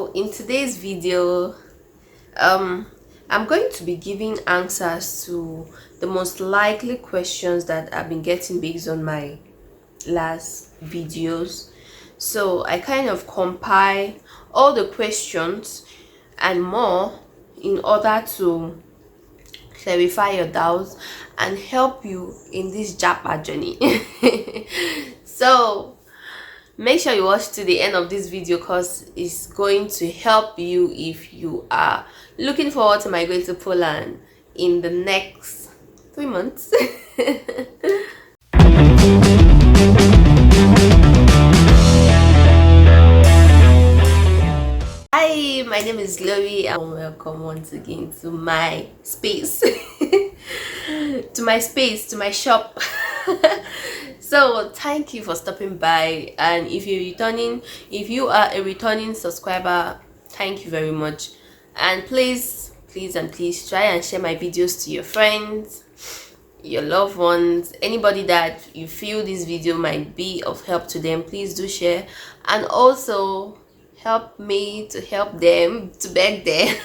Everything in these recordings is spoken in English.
So in today's video, I'm going to be giving answers to the most likely questions that I've been getting based on my last videos. So I kind of compile all the questions and more in order to clarify your doubts and help you in this Japa journey. So make sure you watch to the end of this video because it's going to help you if you are looking forward to migrate to Poland in the next 3 months. Hi, my name is Glory and welcome once again to my space. To my shop. So thank you for stopping by, and if you are a returning subscriber, thank you very much. And please try and share my videos to your friends, your loved ones, anybody that you feel this video might be of help to them. Please do share, and also help me to help them, to beg them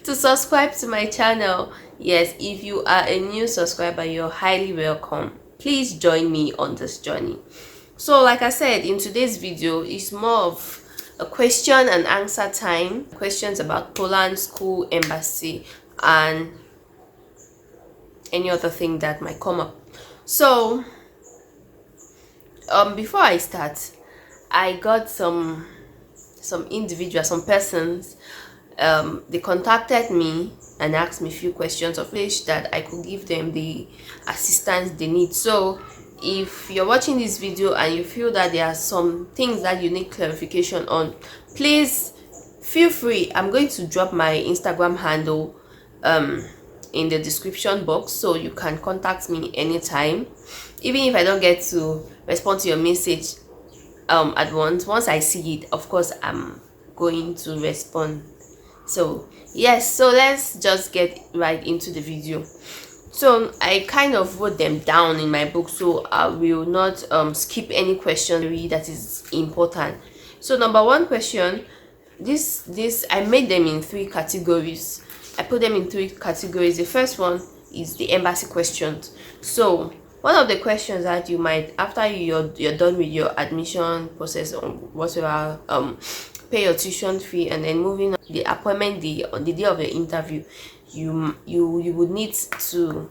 to subscribe to my channel. Yes, if you are a new subscriber, you're highly welcome. Please join me on this journey. So like I said, in today's video, it's more of a question and answer time. Questions about Poland, school, embassy, and any other thing that might come up. So before I start, I got some persons, they contacted me and asked me a few questions of which that I could give them the assistance they need. So if you're watching this video and you feel that there are some things that you need clarification on, please feel free. I'm going to drop my Instagram handle in the description box, so you can contact me anytime. Even if I don't get to respond to your message at once I see it, of course I'm going to respond. So yes, so let's just get right into the video. So I kind of wrote them down in my book, so I will not skip any question that is important. So number one question, this I made them in 3 categories. I put them in 3 categories. The first one is the embassy questions. So one of the questions that you might, after you're done with your admission process or whatever, pay your tuition fee and then moving on the appointment day, on the day of the interview, you would need to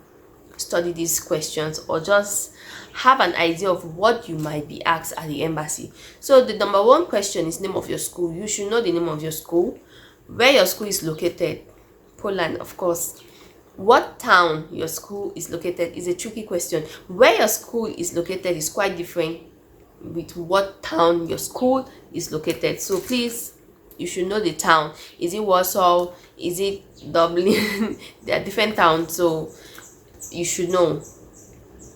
study these questions or just have an idea of what you might be asked at the embassy. So the number one question is name of your school. You should know the name of your school, where your school is located, Poland, of course. What town your school is located is a tricky question. Where your school is located is quite different with what town your school is located. So please, you should know the town. Is it Warsaw? Is it Dublin? There are different towns, so you should know.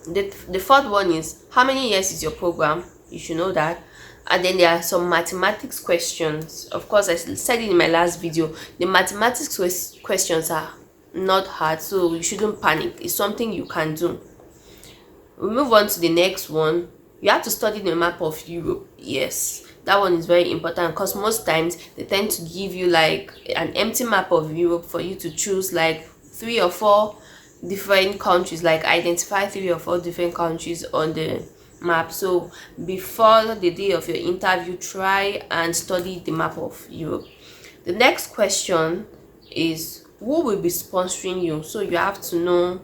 The third one is how many years is your program? You should know that. And then there are some mathematics questions. Of course, I said it in my last video, the mathematics questions are not hard, so you shouldn't panic. It's something you can do. We move on to the next one. You have to study the map of Europe. Yes, that one is very important because most times they tend to give you like an empty map of Europe for you to choose like 3 or 4 different countries, like identify 3 or 4 different countries on the map. So before the day of your interview, try and study the map of Europe. The next question is who will be sponsoring you. So you have to know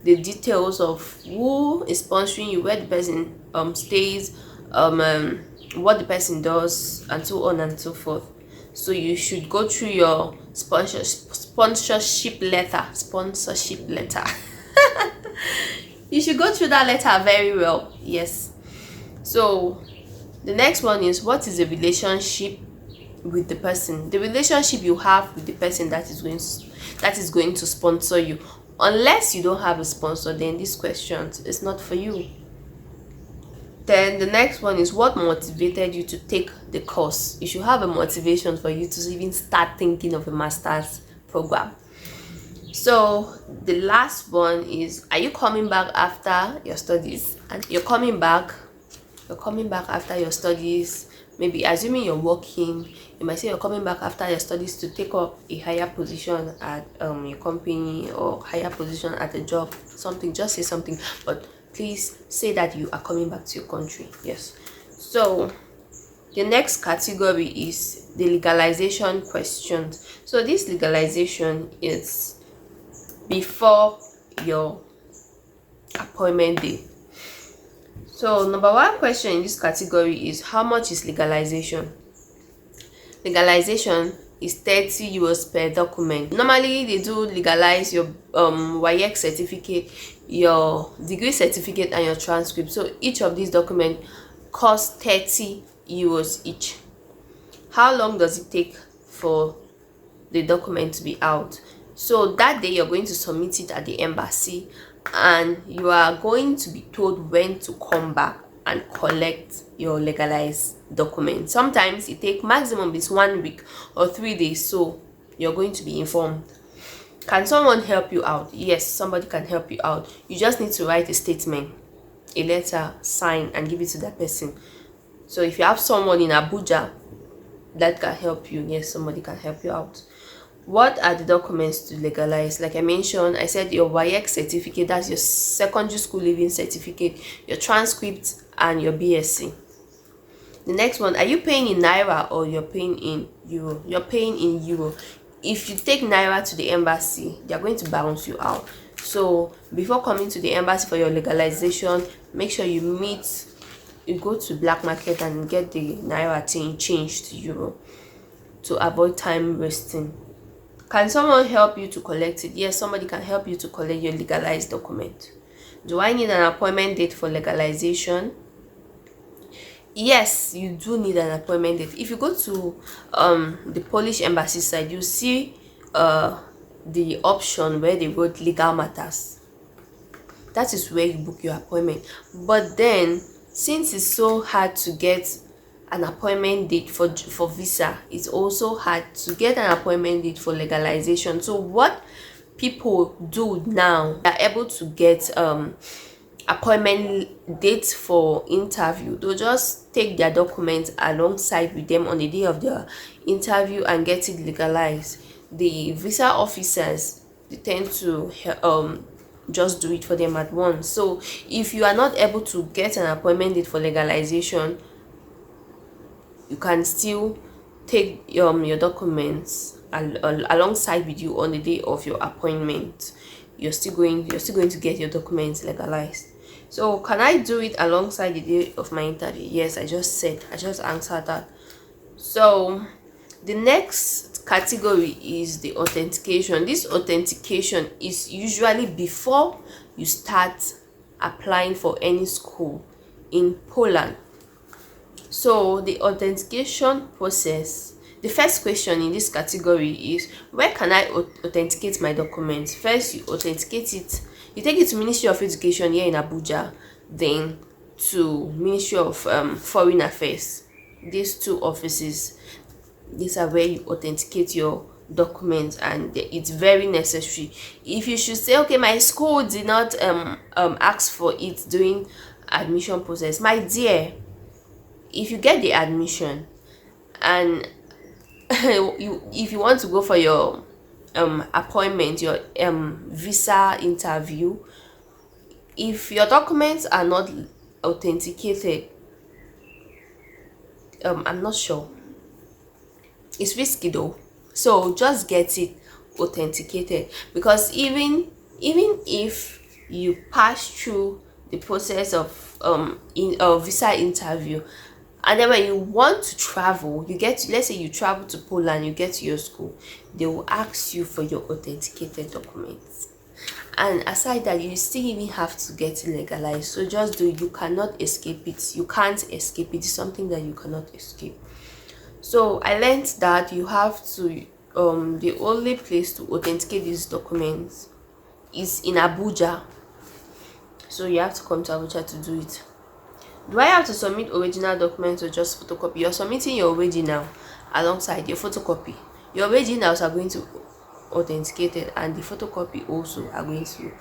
the details of who is sponsoring you, where the person stays, what the person does, and so on and so forth. So you should go through your sponsorship letter. You should go through that letter very well. Yes. So the next one is what is the relationship with the person, the relationship you have with the person that is going to sponsor you. Unless you don't have a sponsor, then this question is not for you. Then the next one is what motivated you to take the course. You should have a motivation for you to even start thinking of a master's program. So the last one is, are you coming back after your studies? And you're coming back after your studies maybe assuming you're working, you might say you're coming back after your studies to take up a higher position at your company, or higher position at a job, something. Just say something, but please say that you are coming back to your country. Yes. So the next category is the legalization questions. So this legalization is before your appointment day. So number one question in this category is, how much is legalization? Legalization is 30 euros per document. Normally they do legalize your WAEC certificate, your degree certificate, and your transcript. So each of these documents cost 30 euros each. How long does it take for the document to be out? So that day you're going to submit it at the embassy, and you are going to be told when to come back and collect your legalized document. Sometimes it takes maximum is 1 week or 3 days, so you're going to be informed. Can someone help you out? Yes, somebody can help you out. You just need to write a statement, a letter, sign, and give it to that person. So if you have someone in Abuja that can help you, yes, somebody can help you out. What are the documents to legalize? Like I mentioned, I said your WAEC certificate, that's your secondary school leaving certificate, your transcript, and your BSc. The next one, are you paying in Naira or you're paying in Euro? You're paying in Euro. If you take Naira to the embassy, they're going to bounce you out. So before coming to the embassy for your legalization, make sure you go to black market and get the Naira thing changed to Euro to avoid time wasting. Can someone help you to collect it? Yes, somebody can help you to collect your legalized document. Do I need an appointment date for legalization? Yes, you do need an appointment date. If you go to the Polish embassy side, you see the option where they wrote legal matters. That is where you book your appointment. But then, since it's so hard to get an appointment date for visa, it's also hard to get an appointment date for legalization. So what people do now, they're able to get appointment dates for interview. They'll just take their documents alongside with them on the day of their interview and get it legalized. The visa officers, they tend to just do it for them at once. So if you are not able to get an appointment date for legalization, you can still take your documents alongside with you on the day of your appointment. You're still going to get your documents legalized. So can I do it alongside the day of my interview? Yes, I just answered that. So the next category is the authentication. This authentication is usually before you start applying for any school in Poland. So the authentication process, the first question in this category is, where can I authenticate my documents? First, you authenticate it, you take it to Ministry of Education here in Abuja, then to Ministry of Foreign Affairs. These two offices, these are where you authenticate your documents, and it's very necessary. If you should say, okay, my school did not ask for it during admission process, my dear, if you get the admission and if you want to go for your appointment, your visa interview, if your documents are not authenticated, I'm not sure, it's risky though. So just get it authenticated, because even if you pass through the process of visa interview, and then when you want to travel, let's say you travel to Poland, you get to your school, they will ask you for your authenticated documents. And aside that, you still even have to get it legalized. So just do it. You cannot escape it. You can't escape it. It's something that you cannot escape. So I learned that you have to the only place to authenticate these documents is in Abuja. So you have to come to Abuja to do it. Do I have to submit original documents or just photocopy? You're submitting your original alongside your photocopy. Your originals are going to be authenticated, and the photocopy also are going to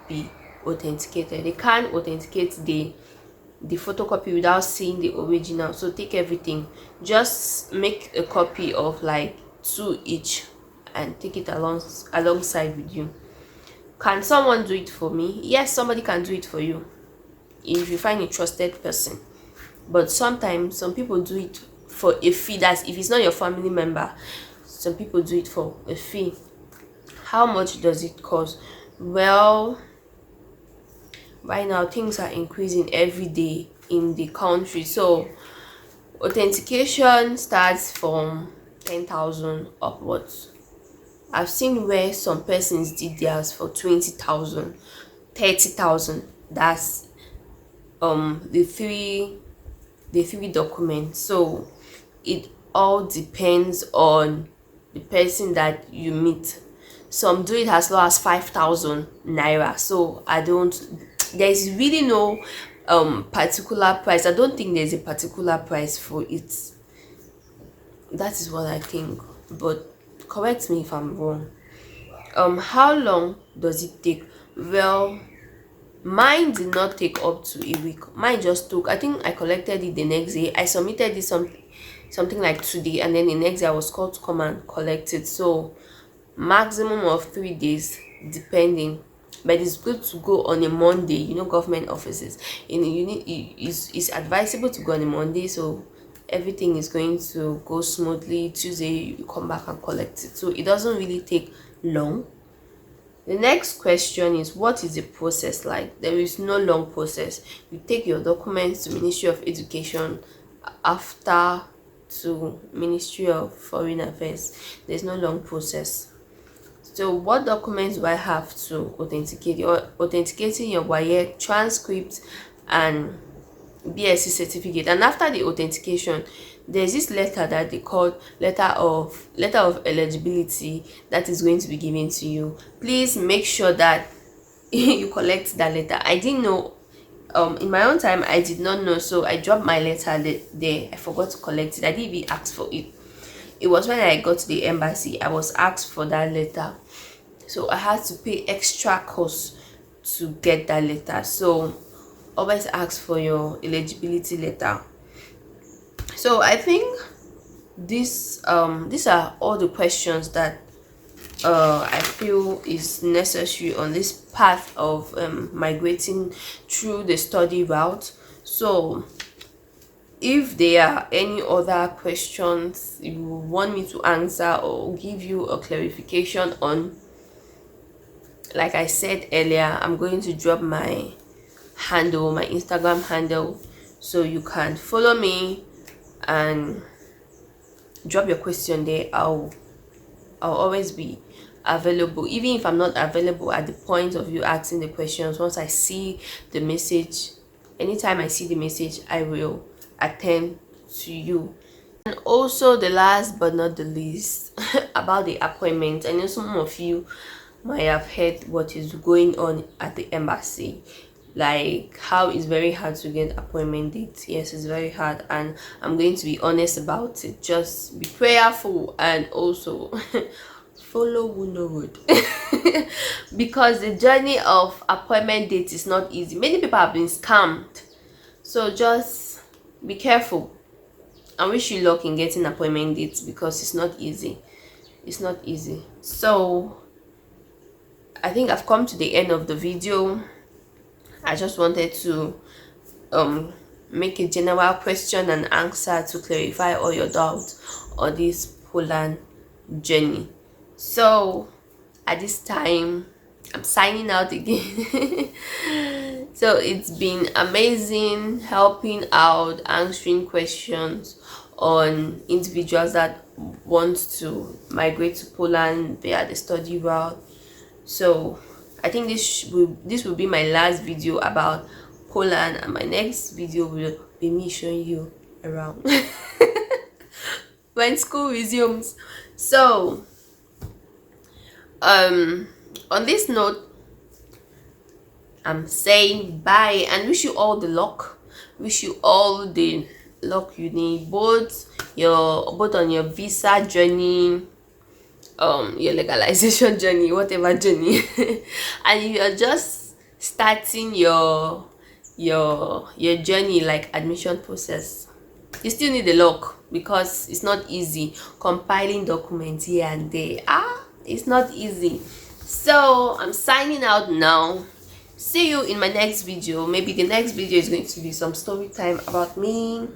be authenticated. They can't authenticate the the photocopy without seeing the original. So take everything, just make a copy of like 2 each and take it alongside with you. Can someone do it for me? Yes, somebody can do it for you if you find a trusted person. But sometimes some people do it for a fee. That's if it's not your family member. Some people do it for a fee. How much does it cost? Well, right now things are increasing every day in the country, so authentication starts from 10,000 upwards. I've seen where some persons did theirs for 20,000, 30,000. That's the three documents. So it all depends on the person that you meet. Some do it as low as 5,000 naira. So there's really no particular price. I don't think there's a particular price for it. That is what I think, but correct me if I'm wrong. How long does it take? Well, mine did not take up to a week. Mine just took, I think I collected it the next day. I submitted it something like today, and then the next day I was called to come and collect it. So maximum of 3 days, depending. But it's good to go on a Monday. You know, government offices, it's advisable to go on a Monday, so everything is going to go smoothly. Tuesday you come back and collect it, so it doesn't really take long. The next question is, what is the process like? There is no long process. You take your documents to Ministry of Education, after to Ministry of Foreign Affairs. There's no long process. So what documents do I have to authenticate? You're authenticating your WAEC transcript and BSc certificate, and after the authentication there's this letter that they call letter of eligibility that is going to be given to you. Please make sure that you collect that letter. I didn't know, in my own time I did not know, so I dropped my letter there. I forgot to collect it. I didn't even ask for it. It was when I got to the embassy I was asked for that letter, so I had to pay extra cost to get that letter. So always ask for your eligibility letter. So I think these are all the questions that I feel is necessary on this path of migrating through the study route. So if there are any other questions you want me to answer or give you a clarification on, like I said earlier, I'm going to drop my Instagram handle, so you can follow me and drop your question there. I'll always be available, even if I'm not available at the point of you asking the questions. Once I see the message, anytime I see the message, I will attend to you. And also, the last but not the least, about the appointment. I know some of you might have heard what is going on at the embassy, like how it's very hard to get appointment dates. Yes, it's very hard, and I'm going to be honest about it. Just be prayerful and also follow who know road because the journey of appointment dates is not easy. Many people have been scammed, so just be careful. I wish you luck in getting appointment dates because it's not easy. It's not easy. So I think I've come to the end of the video. I just wanted to make a general question and answer to clarify all your doubts on this Poland journey. So at this time, I'm signing out again. So it's been amazing helping out, answering questions on individuals that want to migrate to Poland via the study route. So I think this will be my last video about Poland, and my next video will be me showing you around when school resumes. So on this note, I'm saying bye and wish you all the luck. Wish you all the luck you need, both on your visa journey, your legalization journey, whatever journey. And if you're just starting your your journey, like admission process. You still need the luck, because it's not easy compiling documents here and there. It's not easy. So I'm signing out now. See you in my next video. Maybe the next video is going to be some story time about me.